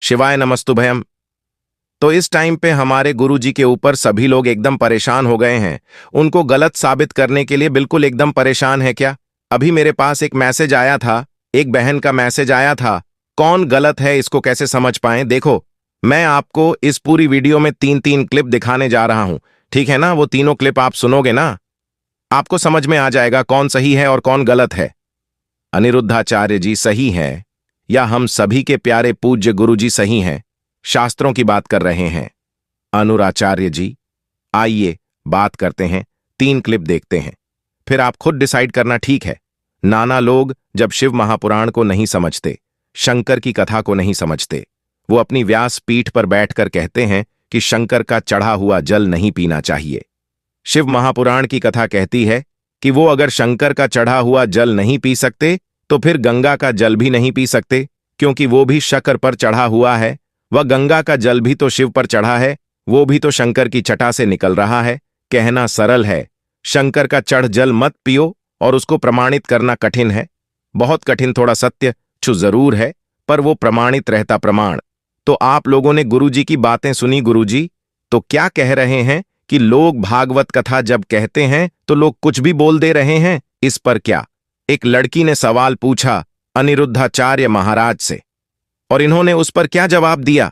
शिवाय नमस्तुभयम। तो इस टाइम पे हमारे गुरुजी के ऊपर सभी लोग एकदम परेशान हो गए हैं। उनको गलत साबित करने के लिए बिल्कुल एकदम परेशान है क्या? अभी मेरे पास एक मैसेज आया था, एक बहन का मैसेज आया था। कौन गलत है इसको कैसे समझ पाएं? देखो, मैं आपको इस पूरी वीडियो में तीन तीन क्लिप दिखाने जा रहा हूं, ठीक है ना? वो तीनों क्लिप आप सुनोगे ना, आपको समझ में आ जाएगा कौन सही है और कौन गलत है। अनिरुद्धाचार्य जी सही है या हम सभी के प्यारे पूज्य गुरुजी सही हैं? शास्त्रों की बात कर रहे हैं अनुराचार्य जी। आइए बात करते हैं, तीन क्लिप देखते हैं, फिर आप खुद डिसाइड करना, ठीक है? नाना लोग जब शिव महापुराण को नहीं समझते, शंकर की कथा को नहीं समझते, वो अपनी व्यास पीठ पर बैठकर कहते हैं कि शंकर का चढ़ा हुआ जल नहीं पीना चाहिए। शिव महापुराण की कथा कहती है कि वो अगर शंकर का चढ़ा हुआ जल नहीं पी सकते तो फिर गंगा का जल भी नहीं पी सकते, क्योंकि वो भी शक्कर पर चढ़ा हुआ है। वह गंगा का जल भी तो शिव पर चढ़ा है, वो भी तो शंकर की छटा से निकल रहा है। कहना सरल है, शंकर का चढ़ जल मत पियो, और उसको प्रमाणित करना कठिन है, बहुत कठिन। थोड़ा सत्य छु जरूर है, पर वो प्रमाणित रहता प्रमाण। तो आप लोगों ने गुरुजी की बातें सुनी। गुरुजी तो क्या कह रहे हैं कि लोग भागवत कथा जब कहते हैं तो लोग कुछ भी बोल दे रहे हैं। इस पर क्या? एक लड़की ने सवाल पूछा अनिरुद्धाचार्य महाराज से, और इन्होंने उस पर क्या जवाब दिया।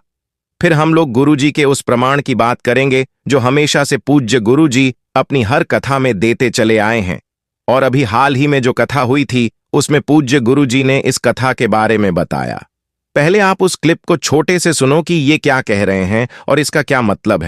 फिर हम लोग गुरुजी के उस प्रमाण की बात करेंगे जो हमेशा से पूज्य गुरुजी अपनी हर कथा में देते चले आए हैं। और अभी हाल ही में जो कथा हुई थी उसमें पूज्य गुरुजी ने इस कथा के बारे में बताया। पहले आप उस क्लिप को छोटे से सुनो कि ये क्या कह रहे हैं और इसका क्या मतलब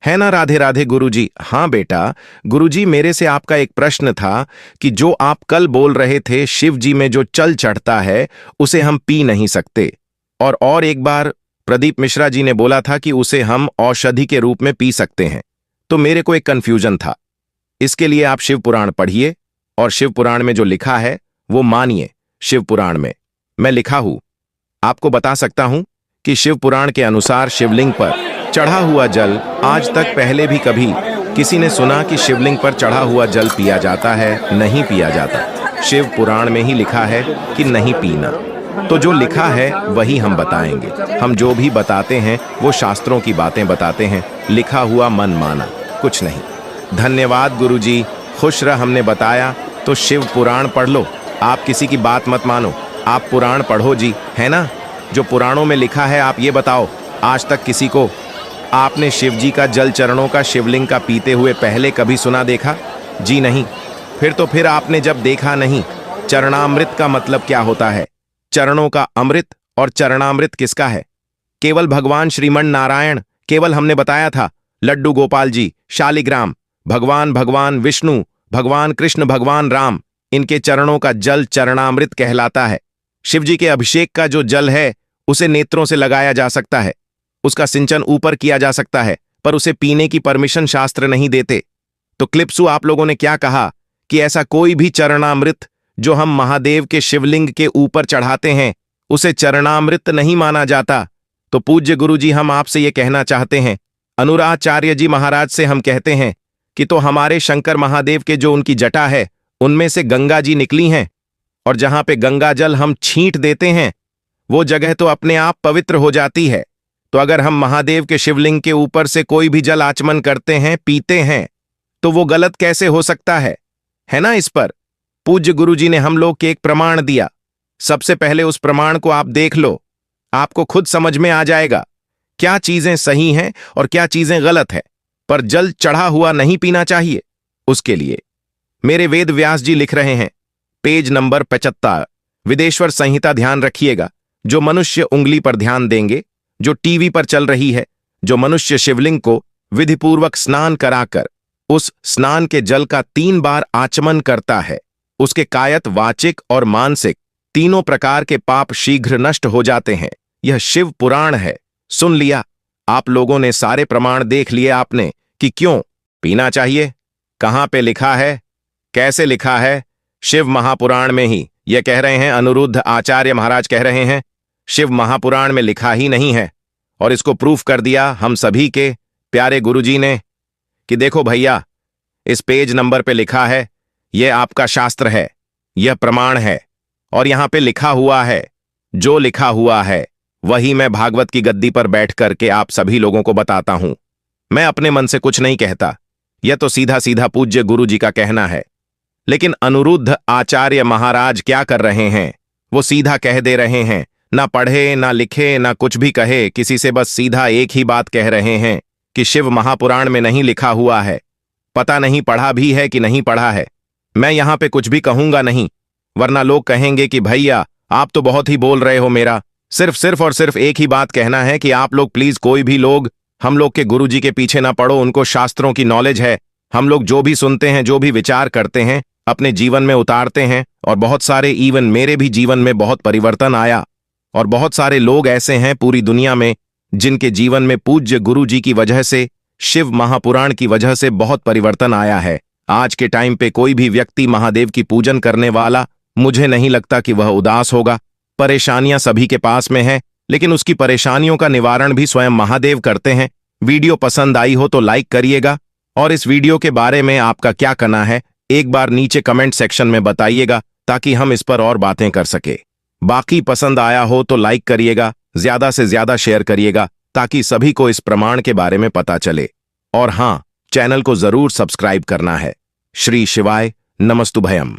है ना? राधे राधे गुरुजी। हाँ बेटा, गुरुजी मेरे से आपका एक प्रश्न था कि जो आप कल बोल रहे थे शिव जी में जो चल चढ़ता है उसे हम पी नहीं सकते, और एक बार प्रदीप मिश्रा जी ने बोला था कि उसे हम औषधि के रूप में पी सकते हैं। तो मेरे को एक कंफ्यूजन था, इसके लिए आप शिव पुराण पढ़िए और शिव पुराण में जो लिखा है वो मानिए। शिव पुराण में मैं लिखा हूं, आपको बता सकता हूं कि शिव पुराण के अनुसार शिवलिंग पर चढ़ा हुआ जल आज तक पहले भी कभी किसी ने सुना कि शिवलिंग पर चढ़ा हुआ जल पिया जाता है? नहीं पिया जाता। शिव पुराण में ही लिखा है कि नहीं पीना। तो जो लिखा है वही हम बताएंगे। हम जो भी बताते हैं वो शास्त्रों की बातें बताते हैं, लिखा हुआ मन माना कुछ नहीं। धन्यवाद गुरुजी, खुश रह। हमने बताया तो शिव पुराण पढ़ लो, आप किसी की बात मत मानो, आप पुराण पढ़ो जी, है ना? जो पुराणों में लिखा है आप ये बताओ, आज तक किसी को आपने शिव जी का जल चरणों का शिवलिंग का पीते हुए पहले कभी सुना देखा? जी नहीं। फिर आपने जब देखा नहीं, चरणामृत का मतलब क्या होता है? चरणों का अमृत, और चरणामृत किसका है? केवल भगवान श्रीमन नारायण। केवल हमने बताया था लड्डू गोपाल जी, शालिग्राम, भगवान विष्णु, भगवान कृष्ण, भगवान राम, इनके चरणों का जल चरणामृत कहलाता है। शिव जी के अभिषेक का जो जल है उसे नेत्रों से लगाया जा सकता है, उसका सिंचन ऊपर किया जा सकता है, पर उसे पीने की परमिशन शास्त्र नहीं देते। तो क्लिप्सू आप लोगों ने क्या कहा कि ऐसा कोई भी चरणामृत जो हम महादेव के शिवलिंग के ऊपर चढ़ाते हैं उसे चरणामृत नहीं माना जाता। तो पूज्य गुरुजी हम आपसे ये कहना चाहते हैं, अनुराचार्य जी महाराज से हम कहते हैं कि तो हमारे शंकर महादेव के जो उनकी जटा है उनमें से गंगा जी निकली हैं, और जहां पे गंगा जल हम छींट देते हैं वो जगह तो अपने आप पवित्र हो जाती है। तो अगर हम महादेव के शिवलिंग के ऊपर से कोई भी जल आचमन करते हैं, पीते हैं, तो वो गलत कैसे हो सकता है ना? इस पर पूज्य गुरुजी ने हम लोग के एक प्रमाण दिया। सबसे पहले उस प्रमाण को आप देख लो, आपको खुद समझ में आ जाएगा क्या चीजें सही हैं और क्या चीजें गलत है। पर जल चढ़ा हुआ नहीं पीना चाहिए, उसके लिए मेरे वेद व्यास जी लिख रहे हैं, पेज नंबर 75, विदेश्वर संहिता। ध्यान रखिएगा, जो मनुष्य उंगली पर ध्यान देंगे, जो टीवी पर चल रही है, जो मनुष्य शिवलिंग को विधिपूर्वक स्नान कराकर उस स्नान के जल का 3 बार आचमन करता है, उसके कायत, वाचिक और मानसिक तीनों प्रकार के पाप शीघ्र नष्ट हो जाते हैं। यह शिव पुराण है। सुन लिया आप लोगों ने, सारे प्रमाण देख लिए आपने कि क्यों पीना चाहिए, कहां पे लिखा है, कैसे लिखा है? शिव महापुराण में ही यह कह रहे हैं, अनिरुद्ध आचार्य महाराज कह रहे हैं शिव महापुराण में लिखा ही नहीं है। और इसको प्रूफ कर दिया हम सभी के प्यारे गुरुजी ने कि देखो भैया, इस पेज नंबर पे लिखा है, यह आपका शास्त्र है, यह प्रमाण है, और यहां पे लिखा हुआ है, जो लिखा हुआ है वही मैं भागवत की गद्दी पर बैठ करके आप सभी लोगों को बताता हूं। मैं अपने मन से कुछ नहीं कहता, यह तो सीधा सीधा पूज्य गुरु जी का कहना है। लेकिन अनिरुद्ध आचार्य महाराज क्या कर रहे हैं? वो सीधा कह दे रहे हैं, ना पढ़े ना लिखे ना कुछ भी कहे किसी से, बस सीधा एक ही बात कह रहे हैं कि शिव महापुराण में नहीं लिखा हुआ है। पता नहीं पढ़ा भी है कि नहीं पढ़ा है। मैं यहां पे कुछ भी कहूंगा नहीं, वरना लोग कहेंगे कि भैया आप तो बहुत ही बोल रहे हो। मेरा सिर्फ और सिर्फ एक ही बात कहना है कि आप लोग प्लीज, कोई भी लोग हम लोग के गुरुजी के पीछे ना पड़ो। उनको शास्त्रों की नॉलेज है। हम लोग जो भी सुनते हैं, जो भी विचार करते हैं, अपने जीवन में उतारते हैं। और बहुत सारे, इवन मेरे भी जीवन में बहुत परिवर्तन आया। और बहुत सारे लोग ऐसे हैं पूरी दुनिया में जिनके जीवन में पूज्य गुरु जी की वजह से, शिव महापुराण की वजह से बहुत परिवर्तन आया है। आज के टाइम पे कोई भी व्यक्ति महादेव की पूजन करने वाला, मुझे नहीं लगता कि वह उदास होगा। परेशानियां सभी के पास में है, लेकिन उसकी परेशानियों का निवारण भी स्वयं महादेव करते हैं। वीडियो पसंद आई हो तो लाइक करिएगा, और इस वीडियो के बारे में आपका क्या कहना है एक बार नीचे कमेंट सेक्शन में बताइएगा, ताकि हम इस पर और बातें कर सके। बाकी पसंद आया हो तो लाइक करिएगा, ज्यादा से ज्यादा शेयर करिएगा, ताकि सभी को इस प्रमाण के बारे में पता चले। और हां, चैनल को जरूर सब्सक्राइब करना है। श्री शिवाय नमस्तुभयम।